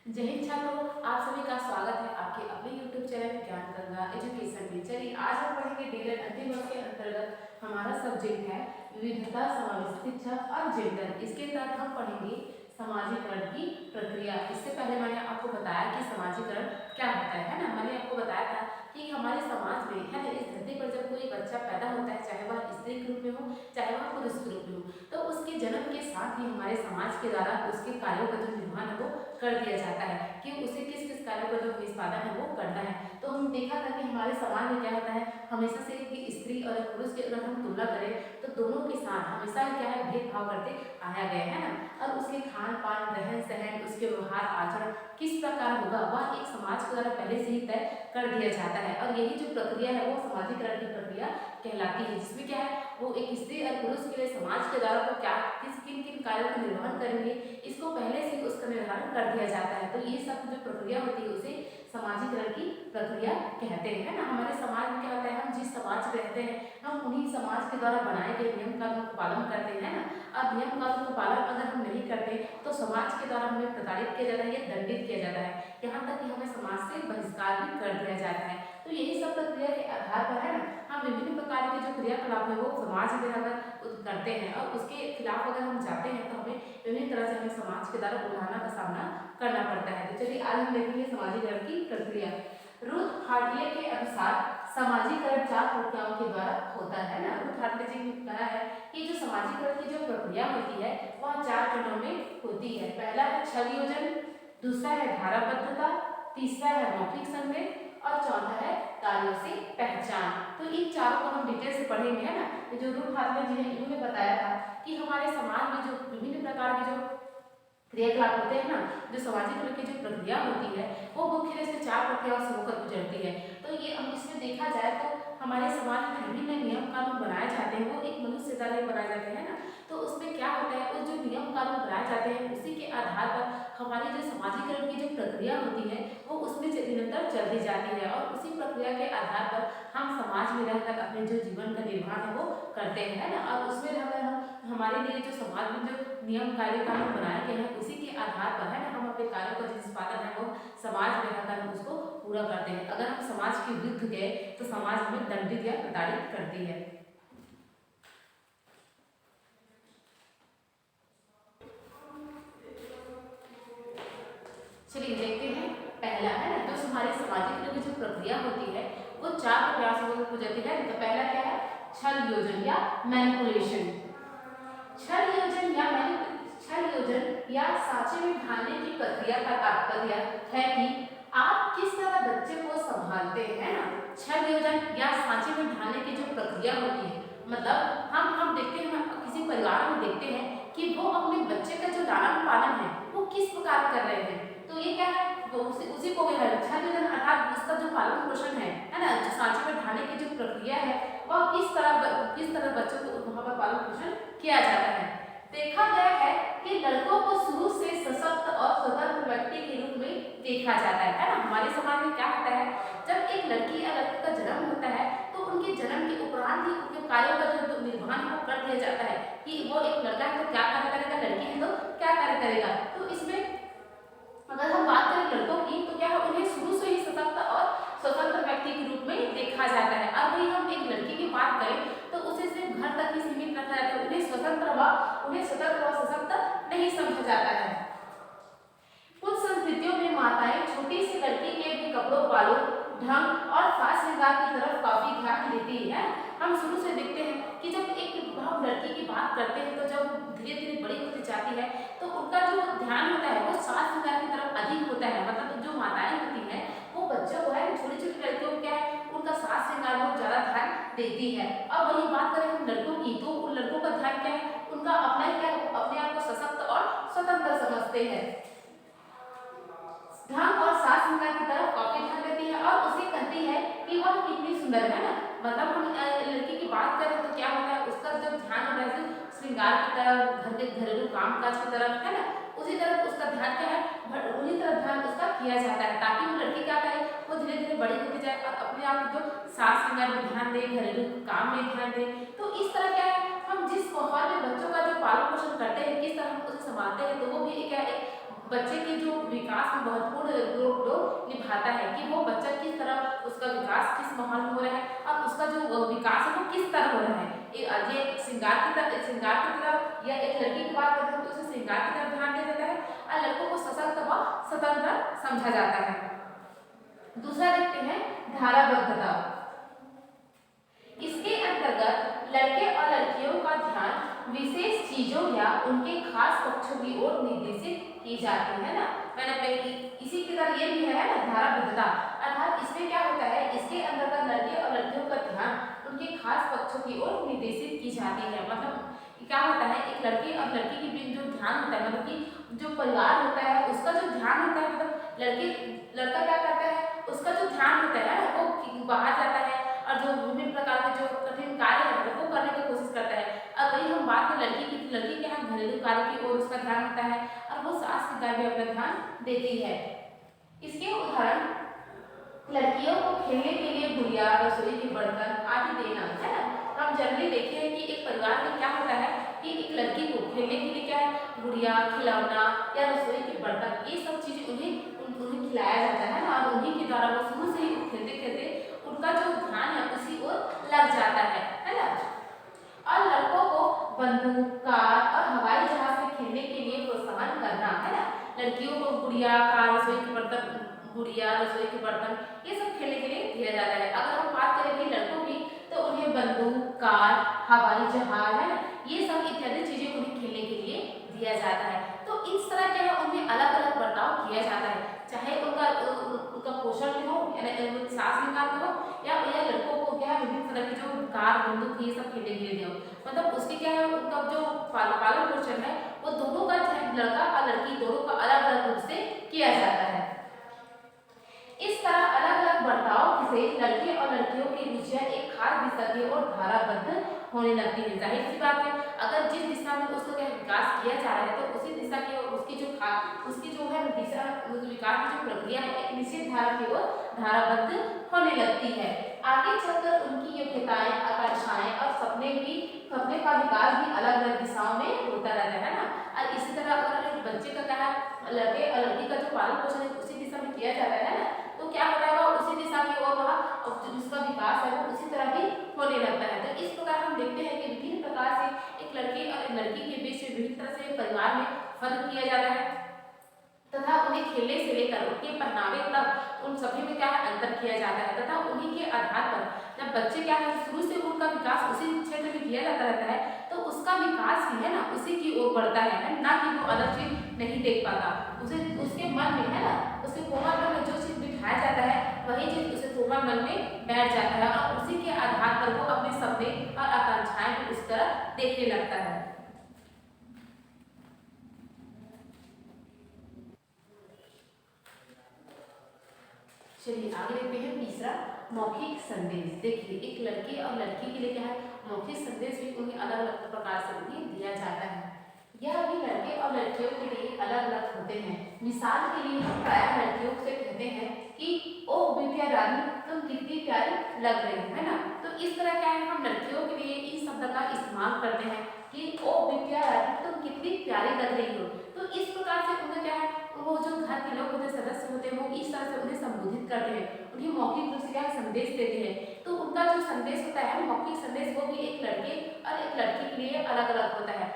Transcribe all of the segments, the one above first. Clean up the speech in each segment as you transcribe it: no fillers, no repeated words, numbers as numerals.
जय हिंद छात्रों, आप सभी का स्वागत है आपके अपने YouTube चैनल ज्ञान गंगा एजुकेशन में। चलिए आज हम पढ़ेंगे डीएलएड अंतिम वर्ष के अंतर्गत हमारा सब्जेक्ट है विविधता समावेश शिक्षा और जेंडर। इसके तहत हम पढ़ेंगे समाजीकरण की प्रक्रिया। इससे पहले मैंने आपको बताया कि समाजीकरण क्या होता है ना। मैंने आपको बताया था कि हमारे समाज में है ना, इस धरती पर जब कोई बच्चा पैदा होता है, चाहे वह स्त्री के रूप में हो चाहे वह पुरुष के रूप में हो, तो उसके जन्म के साथ ही हमारे समाज के द्वारा उसके कार्यों का जो निर्वहन है वो कर दिया जाता है कि उसे किस किस कार्यों का जो निष्पादन है वो करना है। तो हम देखा था कि हमारे समाज में क्या होता है, हमेशा से कि स्त्री और पुरुष की अगर हम तुलना करें तो दोनों के साथ हमेशा क्या है, भेदभाव करते आया गया है ना। और उसके खान पान, रहन सहन, उसके व्यवहार आचरण किस प्रकार होगा वह एक समाज के द्वारा पहले से ही तय कर दिया जाता है। और यही जो प्रक्रिया है वो समाजीकरण की प्रक्रिया कहलाती है, जिसमें क्या है वो एक स्त्री और पुरुष के लिए समाज के द्वारा वो क्या किस किन किन कार्यों का निर्वहन करेंगे इसको पहले से उसका निर्धारण कर दिया जाता है। तो ये सब जो प्रक्रिया होती है उसे समाजीकरण की प्रक्रिया कहते हैं ना। हमारे समाज में क्या होता है, हम जिस समाज में रहते हैं हम उन्हीं समाज के द्वारा बनाए गए नियम कानून का पालन करते हैं ना। अब नियम कानून का पालन अगर हम नहीं करते तो समाज के द्वारा हमें प्रताड़ित किया जाता है या दंडित किया जाता है, यहाँ तक कि हमें समाज से बहिष्कार भी कर दिया जाता है। तो यही सब प्रक्रिया के आधार पर है ना, हम विभिन्न प्रकार के जो क्रियाकलाप है वो समाज में रहकर करते हैं और उसके खिलाफ अगर हम जाते हैं तो हमें विभिन्न तरह से हमें समाज के द्वारा उल्लंघन का सामना करना पड़ता है। तो चलिए आज हम देखेंगे समाजीकरण की प्रक्रिया। रूथ हार्टले के अनुसार समाजीकरण 4 प्रक्रियाओं के द्वारा होता है ना। रूथ हार्टले जी ने कहा है कि जो समाजीकरण की जो प्रक्रिया होती है वह 4 चरणों में होती है। पहला है छल योजन, दूसरा है धाराबद्धता, तीसरा है मौखिक संदेश और चौथा है कार्यों से पहचान। तो इन चारों को हम डिटेल से पढ़ेंगे है ना। जो रूथ हार्टले जी ने इन्होंने बताया था कि हमारे समाज में जो विभिन्न प्रकार के जो क्रियाकलाप होते हैं ना, जो समाजीकरण की जो प्रक्रिया होती है वो मुख्य रूप से 4 प्रक्रियाओं से होकर गुजरती है। तो ये हम इसमें देखा जाए तो हमारे समाज में विभिन्न नियम कानून बनाए जाते हैं, वो एक मनुष्य द्वारा ही बनाए जाते हैं ना। तो उसमें क्या होता है, उस जो नियम कानून बनाए जाते हैं उसी के आधार पर हमारी जो समाजीकरण की जो प्रक्रिया होती है वो उसमें निरंतर चलती जाती है और उसी प्रक्रिया के आधार पर हम समाज में रहकर अपने जो जीवन का निर्वाह है वो करते हैं ना। और उसमें रहकर हम हमारे लिए जो समाज में जो नियम कार्य कानून बनाए गए हैं उसी के आधार पर है ना हम अपने कार्यों का जो निष्पादन है वो समाज में रहकर हम उसको पूरा करते हैं। अगर हम समाज के विरुद्ध गए तो समाज हमें दंडित या प्रताड़ित करती है। चलिए देखते हैं पहला है ना, जो हमारी समाजीकरण की जो प्रक्रिया होती है वो 4 प्रक्रियाओं से गुजरती है। तो पहला क्या है, छल योजन या मैनिपुलेशन। छल योजन या साँचे में ढालने की प्रक्रिया का तात्पर्य है कि आप किस तरह बच्चे को संभालते हैं ना। छल योजन या साँचे में ढालने की जो प्रक्रिया होती है, मतलब हम देखते हैं, हम किसी परिवार में देखते हैं कि वो अपने बच्चे का जो लालन पालन है वो किस प्रकार कर रहे हैं। तो ये क्या है, वो उसी को है छल योजन, अर्थात उसका जो पालन पोषण है ना, जो साँचे में ढालने की जो प्रक्रिया है वह किस तरह बच्चों को वहाँ पर पालन पोषण किया जाता है। देखा गया है कि लड़कों को शुरू से सशक्त और स्वतंत्र व्यक्ति के रूप में देखा जाता है ना। हमारे समाज में क्या होता है, जब एक लड़की या लड़के का जन्म होता है तो उनके जन्म के उपरांत ही उनके कार्यों का जो निर्वहन वो कर दिया जाता है कि वो एक लड़का है तो क्या कार्य करेगा, लड़की है तो क्या कार्य करेगा। तो इसमें अगर हम बात करें लड़कों की तो क्या है, उन्हें शुरू से ही सशक्त और स्वतंत्र व्यक्ति के रूप में देखा जाता है। अब वही हम एक लड़की की बात करें तो उसे सिर्फ घर तक ही सीमित रखा जाता है, उन्हें स्वतंत्र व सशक्त नहीं समझा जाता है। कुछ संस्कृतियों में माताएं छोटी सी लड़की के भी कपड़ों वालों ढंग और साज श्रृंगार की तरफ काफी ध्यान देती है। हम शुरू से देखते हैं कि जब एक हम लड़की की बात करते हैं तो जब धीरे धीरे बड़ी होती जाती है तो उनका जो ध्यान होता है वो साज श्रृंगार की तरफ अधिक होता है। मतलब जो माताएं होती हैं वो बच्चों को है, छोटी छोटी लड़कियों को क्या है उनका साज श्रृंगार में ज्यादा ध्यान देती है। अब वही बात करें हम लड़कों की तो उन लड़कों का ध्यान क्या है, उनका अपना ही क्या है, अपने आप को सशक्त और स्वतंत्र समझते हैं, ढंग और साज श्रृंगार की तरफ काफी ध्यान देती है और उसे कहती है कि वह कितनी सुंदर है ना। मतलब हम लड़की की बात करें तो क्या होता है, उसका जब ध्यान होता है श्रृंगार की तरफ, घर के घरेलू काम काज की तरफ है ना, उसी तरफ उसका ध्यान क्या है, उन्हीं तरफ ध्यान उसका किया जाता है ताकि वो लड़की क्या करे, वो धीरे धीरे बड़ी होती जाए और अपने आप जो साज श्रृंगार में ध्यान दे, घरेलू काम में ध्यान दे। तो इस तरह क्या है, हम जिस माहौल में बच्चों का जो पालन पोषण करते हैं, किस तरह हम उसे संभालते हैं, तो वो भी क्या है बच्चे के जो विकास में महत्वपूर्ण रोल निभाता है कि वो बच्चा किस तरह, उसका विकास किस माहौल में हो रहा है और उसका जो विकास है वो किस तरह हो रहा है। ये श्रृंगार की तरफ, या एक लड़की की बात करते हैं तो उसे श्रृंगार की तरफ ध्यान दिया जाता है और लड़कों को सशक्त व स्वतंत्र समझा जाता है। दूसरा देखते हैं धाराबद्धता। इसके अंतर्गत लड़के और लड़कियों का ध्यान विशेष चीजों या उनके खास पक्षों की ओर निर्देशित की जाती है ना। मैंने पहले इसी की तरह ये भी है ना धाराबद्धता, अर्थात इसमें क्या होता है, इसके अंतर्गत लड़के और लड़कियों का ध्यान उनके खास पक्षों की ओर निर्देशित की जाती है। मतलब क्या होता है, एक लड़के और लड़की के बीच जो ध्यान होता है, मतलब कि जो परिवार होता है उसका जो ध्यान होता है, मतलब लड़का क्या करता है, उसका जो ध्यान होता है ना वो बाहर जाता है और जो विभिन्न प्रकार के जो कठिन कार्य है वो करने की कोशिश करता है। अब वही हम बात करें लड़की की, लड़की के यहाँ घरेलू कार्य की ओर उसका ध्यान होता है और वो सास की तरफ भी अपना ध्यान देती है। इसके उदाहरण लड़कियों को खेलने के लिए गुड़िया, रसोई के बर्तन आदि देना, है ना। हम जनरली देखे हैं कि एक परिवार में क्या होता है कि एक लड़की को खेलने के लिए क्या है, गुड़िया, खिलौना या रसोई के बर्तन, ये सब चीजें उन्हें खिलाया जाता है ना, और उन्हीं के द्वारा वो शुरू से ही खेलते खेलते उनका जो ध्यान है उसी ओर लग जाता है ना। और लड़कों को बंदूक, कार और हवाई जहाज से खेलने के लिए प्रोत्साहन करना, है ना। लड़कियों को गुड़िया, कार, रसोई के बर्तन, गुड़िया, रसोई के बर्तन, ये सब खेलने के लिए दिया जाता है। अगर हम बात करें भी लड़कों की तो उन्हें बंदूक, कार, हवाई जहाज, है ना, ये सब इत्यादि चीजें उन्हें खेलने के लिए दिया जाता है। तो इस तरह क्या है, उन्हें अलग अलग बर्ताव किया जाता है, चाहे उनका पोषण भी हो, सास निकाल हो, या लड़कों को क्या है विभिन्न तरह की जो कार, बंदूक, ये सब खेलने के लिए दिया हो। मतलब उसके क्या है, उनका जो पालन पोषण है वो दोनों का, लड़का और लड़की दोनों का अलग अलग रूप से किया जाता है। इस तरह अलग अलग बर्ताव से लड़के और लड़कियों की रुचियां एक खास दिशा की ओर धाराबद्ध होने लगती है। जाहिर सी बात है, अगर जिस दिशा में उसका क्या विकास किया जा रहा है तो उसी दिशा की ओर उसकी जो है दिशा, विकास की जो प्रक्रिया है एक निश्चित धारा की ओर धाराबद्ध होने लगती है। आगे चलकर उनकी योग्यताएं, आकांक्षाएं और सपने का विकास भी अलग अलग दिशाओं में होता रहता है ना। और इसी तरह अगर एक बच्चे का क्या है, लड़के और लड़की का जो पालन पोषण है उसी दिशा में किया जाता है ना, तो क्या होता है वह उसी दिशा की ओर वह उसका विकास है वो उसी तरह ही होने लगता है। तो इस प्रकार हम देखते हैं कि विभिन्न प्रकार से एक लड़के और एक लड़की के बीच विभिन्न तरह से परिवार में फर्क किया जाता है तथा उन्हें खेलने से लेकर उनके पहनावे तक उन सभी में क्या है अंतर किया जाता है, तथा उन्हीं के आधार पर जब बच्चे क्या है शुरू से उनका विकास उसी क्षेत्र में किया जाता रहता है तो उसका विकास भी है ना उसी की ओर बढ़ता है ना, कि वो अलग चीज नहीं देख पाता। उसे उसके मन में है ना, उसके कोमल मन में जो चीज बिठाया जाता है वही चीज उसे कोमल मन में बैठ जाता है और उसी के आधार पर वो अपने सपने और आकांक्षाएं भी उस तरह देखने लगता है। चलिए आगे देखते हैं तीसरा, मौखिक संदेश। देखिए एक लड़के और लड़की के लिए क्या है, मौखिक संदेश भी उन्हें अलग अलग प्रकार से उन्हें दिया जाता है। यह भी लड़के और लड़कियों के लिए अलग अलग होते हैं। मिसाल के लिए हम प्रायः लड़कियों से कहते हैं कि ओ बिटिया रानी तुम कितनी प्यारी लग रही हो, है ना। तो इस तरह क्या है, हम लड़कियों के लिए इस शब्द का इस्तेमाल करते हैं कि ओ बिटिया रानी तुम कितनी प्यारी लग रही हो। तो इस प्रकार से उन्हें क्या है, वो जो घर के लोग होते, सदस्य होते हैं, वो इस तरह से उन्हें संबोधित करते हैं, उन्हें मौखिक रूप से क्या संदेश देते हैं। तो उनका जो संदेश होता है मौखिक संदेश, वो भी एक लड़के और एक लड़की के लिए अलग अलग होता है।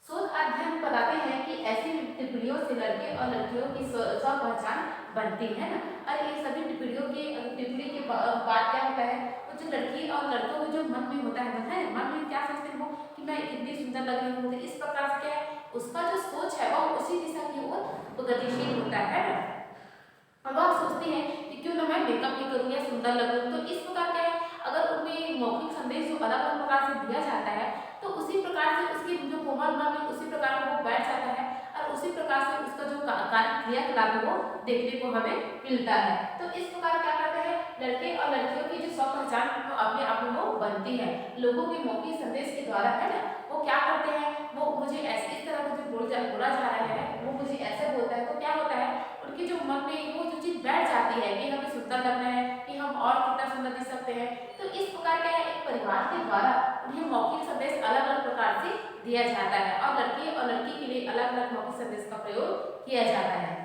शोध अध्ययन बताते हैं कि ऐसी टिप्पणियों से लड़के और लड़कियों की स्व पहचान बनती है ना। और ये सभी टिप्पणी के बाद क्या होता है, वो जो लड़की और लड़कों के जो मन में होता है मन में क्या सोचते हैं वो कि मैं कितनी सुंदर लग रही हूँ, इस प्रकार से क्या है उसका जो सोच है वह उसी दिशा की ओर गतिशील होता है ना। अब आप सोचते हैं कि क्यों ना मैं मेकअप नहीं करूँ या सुंदर लगूँ। तो इस प्रकार क्या है, अगर उनमें मौखिक संदेश जो अलग अलग प्रकार से दिया जाता है तो उसी प्रकार से उसकी जो कोमल मन में उसी प्रकार वो बैठ जाता है और उसी प्रकार से उसका जो कार्य क्रियाकलाप है वो देखने को हमें मिलता है। तो इस प्रकार क्या करते हैं, लड़के और लड़कियों की जो स्व पहचान अपने आप में वो बनती है लोगों के मौखिक संदेश के द्वारा, है ना। वो क्या करते हैं, वो मुझे ऐसे इस तरह मुझे बोला जा रहा है, वो मुझे ऐसे बोलता है, तो क्या होता है उनके जो मन में वो जो चीज बैठ जाती है कि हमें सुंदर लगना है, कि हम और कितना सुंदर दिख सकते हैं। तो इस प्रकार क्या है, एक परिवार के द्वारा उन्हें मौखिक संदेश अलग अलग प्रकार से से दिया जाता है और लड़के और लड़की के लिए अलग अलग मौखिक संदेश का प्रयोग किया जाता है।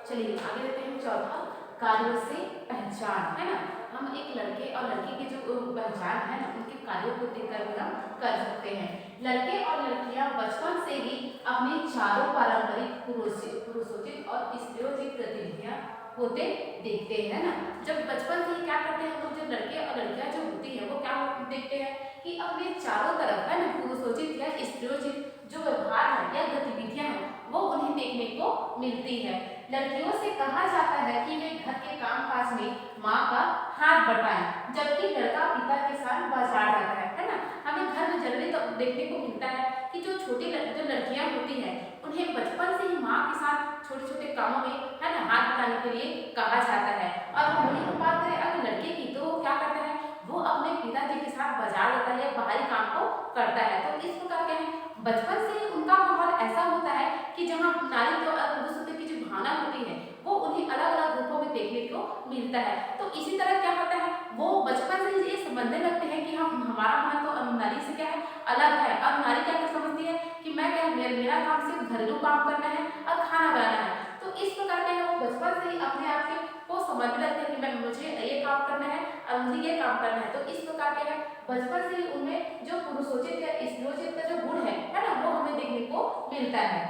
चलिए आगे देखते हैं चौथा, कार्यों से पहचान, है ना। हम एक लड़के और लड़की की जो पहचान है ना, उनके कार्यों को देखकर भी हम कर सकते हैं। लड़के और लड़कियां बचपन से ही अपनी चारों पारंपरिक पुरुषोचित और स्त्रियोचित गतिविधियां होते देखते हैं ना। जब बचपन से ही क्या करते हैं लोग, जो लड़के और लड़कियां जो होती है वो क्या देखते हैं कि अपने चारों तरफ है ना पुरुषोचित या स्त्रियोचित जो व्यवहार है या गतिविधियां हैं वो उन्हें देखने को मिलती है। लड़कियों से कहा जाता है कि वे घर के कामकाज में माँ का हाथ बटाएं, जबकि लड़का पिता के साथ बाजार जाता है ना। हमें घर में जल्दी तो देखने को मिलता है कि जो छोटी जो लड़कियां होती हैं उन्हें बचपन से ही माँ के साथ छोटे छोटे कामों में है ना हाथ बटाने के लिए कहा जाता है। और हम वही बात करें अगर लड़के की, तो वो क्या करता है, वो अपने पिताजी के साथ बाजार जाता है या बाहरी काम को करता है। तो इस प्रकार क्या है, बचपन से उनका माहौल ऐसा होता है कि जहाँ नारी और पुरुष की जो भावना होती है वो उन्हें अलग अलग रूपों में देखने को मिलता है। तो इसी तरह क्या होता है, वो बचपन से ये समझने लगते हैं कि हम हमारा मन तो नारी से क्या है अलग है। और नारी क्या क्या समझती है कि मैं क्या मेरा काम सिर्फ घरेलू काम करना है और खाना बनाना है। तो इस प्रकार क्या है, वो बचपन से ही अपने आप को समझने लगते हैं कि मैं मुझे ये काम करना है और मुझे ये काम करना है। तो इस प्रकार क्या है, बचपन से ही उनमें जो पुरुषोचित या स्त्रियोचित का जो गुण है ना, वो हमें देखने को मिलता है।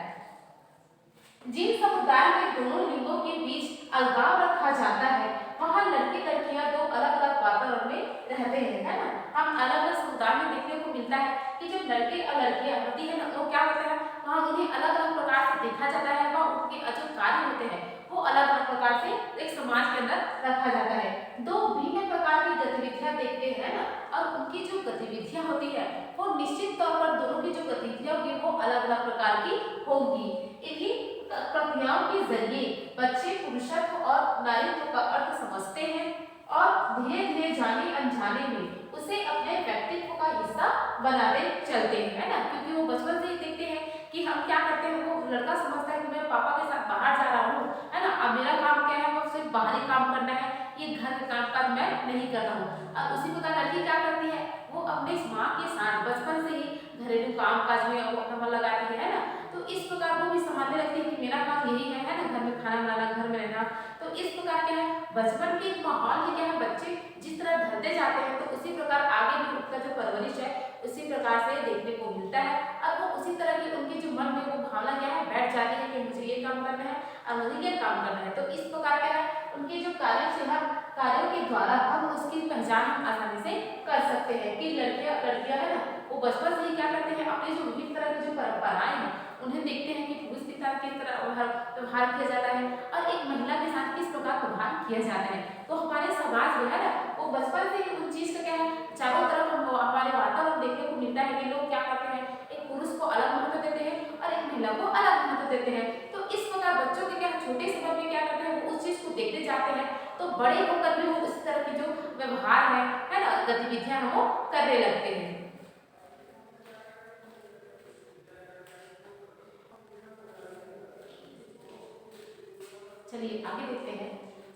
जिन समुदाय में दोनों लिंगों के बीच अलगाव रखा जाता है वहां लड़के लड़कियां दो अलग अलग वातावरण में रहते हैं, है ना। हम अलग अलग समुदाय में देखने को मिलता है कि जो लड़के और लड़कियां होती है ना, वो क्या होता है, वहाँ उन्हें अलग अलग प्रकार से देखा जाता है। वह उनके जो कार्य होते हैं वो अलग अलग प्रकार से एक समाज के अंदर रखा जाता है। दो भिन्न प्रकार की गतिविधियां देखते हैं ना, और उनकी जो गतिविधियां होती है वो निश्चित तौर पर दोनों की जो गतिविधियां होगी वो अलग अलग प्रकार की होंगी। इन्हीं प्रक्रियाओं के जरिए बच्चे पुरुषत्व और नारीत्व का अर्थ समझते हैं और धीरे धीरे जाने अनजाने में उसे अपने व्यक्तित्व का हिस्सा बनाते चलते हैं, है ना। क्योंकि वो बचपन से ही देखते हैं कि हम क्या करते हैं, वो लड़का समझता है कि मैं पापा के साथ बाहर जा रहा हूँ, है ना। अब मेरा काम क्या है, वो सिर्फ बाहरी काम करना है, ये घर के काम काज मैं नहीं कर रहा हूँ। अब उसी प्रकार लड़की क्या करती है, वो अपने माँ के साथ बचपन से ही घरेलू काम काज में वो अपना मन लगाती है ना। तो इस प्रकार वो भी समझने लगती है कि मेरा काम यही है ना, घर में खाना बनाना, घर में रहना। तो इस प्रकार क्या है, बचपन के माहौल में क्या है, बच्चे जिस तरह ढलते जाते हैं तो उसी प्रकार आगे भी उनका जो परवरिश है उसी प्रकार से देखने को मिलता है। और वो उसी तरह की उनके जो मन में वो भावना क्या है बैठ जाती है कि मुझे ये काम करना है और मुझे ये काम करना है। तो इस प्रकार क्या है, उनके जो कार्यों के द्वारा हम उसकी पहचान हम आसानी से कर सकते हैं कि लड़कियां है ना, वो बचपन से ही क्या करते हैं, अपनी जो विभिन्न तरह की जो परंपराएं हैं उन्हें देखते हैं कि पुरुष के साथ किस तरह व्यवहार किया जाता है और एक महिला के साथ किस प्रकार व्यवहार किया जाता है। तो हमारे समाज में है ना, वो बचपन से ही उन चीज का क्या है, चारों तरफ हमारे वातावरण देखने को मिलता है कि लोग क्या करते हैं, एक पुरुष को अलग महत्व देते हैं और एक महिला को अलग महत्व देते हैं। तो इस प्रकार बच्चों के क्या छोटे समय में क्या करते हैं, वो उस चीज को देखते जाते हैं, तो बड़े होकर भी वो उस तरह की जो व्यवहार है ना, गतिविधियां वो करने लगते हैं। चलिए आगे देखते हैं,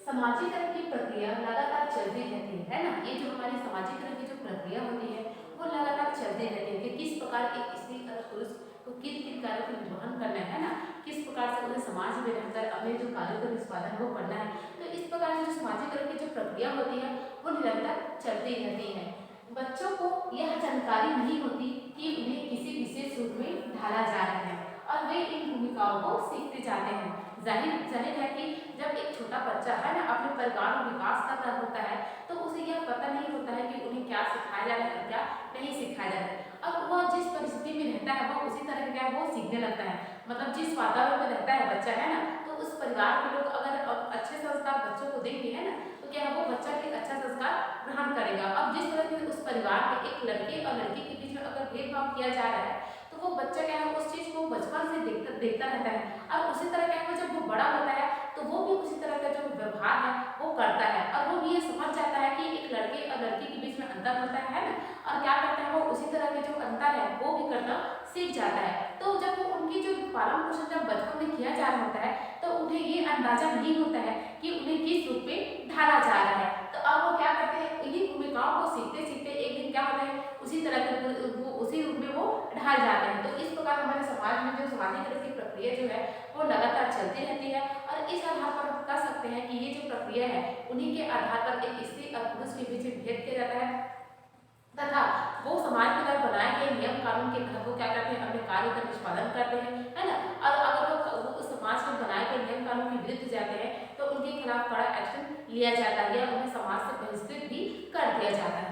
सामाजिकरण की प्रक्रिया लगातार चलती रहती है ना। ये जो हमारी सामाजिकरण की जो प्रक्रिया होती है वो लगातार चलती रहती है कि किस प्रकार एक स्त्री और पुरुष को किन किन कार्यों को निर्वहन करना है ना, किस प्रकार से उन्हें समाज में रहकर अपने जो कार्यों का निष्पादन वो करना है। तो इस प्रकार की जो सामाजिकरण की जो प्रक्रिया होती है वो निरंतर चलती रहती है। बच्चों को यह जानकारी नहीं होती कि उन्हें किसी विशेष रूप में ढाला जा रहा है और वे इन भूमिकाओं को सीखते जाते हैं। जाहिर है कि जब एक छोटा बच्चा है ना अपने परिवार में विकास कर रहा होता है तो उसे यह पता नहीं होता है कि उन्हें क्या सिखाया जा रहा है क्या नहीं सिखाया जा रहा है। अब वह जिस परिस्थिति में रहता है वह उसी तरह का वो सीखने लगता है। मतलब जिस वातावरण में रहता है बच्चा है ना, तो उस परिवार के लोग अगर अच्छे संस्कार बच्चों को देंगे है ना, तो क्या है वो बच्चा के अच्छा संस्कार ग्रहण करेगा। अब जिस तरह के उस परिवार में एक लड़के और लड़की के बीच में अगर भेदभाव किया जा रहा है तो वो बच्चा क्या है उस चीज को बचपन से देखता रहता है और उसी तरह क्या है जब वो बड़ा होता है तो वो भी उसी तरह का जो व्यवहार है वो करता है और वो भी ये समझ जाता है कि एक लड़के और लड़की के बीच में अंतर होता है ना, और क्या करता है वो उसी तरह के जो अंतर है वो भी करना सीख जाता है। तो जब वो उनकी जो पालन पोषण जब बचपन में किया जा रहा होता है तो उन्हें ये अंदाजा नहीं होता है कि उन्हें किस रूप में ढाला जा रहा है। तो अब वो क्या करते हैं, इन्हीं भूमिकाओं को सीखते सीखते एक दिन क्या होता है, उसी तरह के वो उसी रूप में वो ढाल जाते हैं। तो इस प्रकार हमारे समाज में जो सामाजिक तरह की प्रक्रिया जो है वो लगातार चलती रहती है और इस आधार पर हम कह सकते हैं कि ये जो प्रक्रिया है उन्हीं के आधार पर एक स्त्री और पुरुष के बीच भेद किया जाता है तथा वो समाज के द्वारा बनाए गए नियम कानून के तहत वो क्या करते हैं, अपने कार्य का निष्पादन करते हैं, है ना। और अगर वो उस समाज के बनाए गए नियम कानून के विरुद्ध जाते हैं तो उनके खिलाफ कड़ा एक्शन लिया जाता है या उन्हें समाज से बहिष्कृत भी कर दिया जाता है।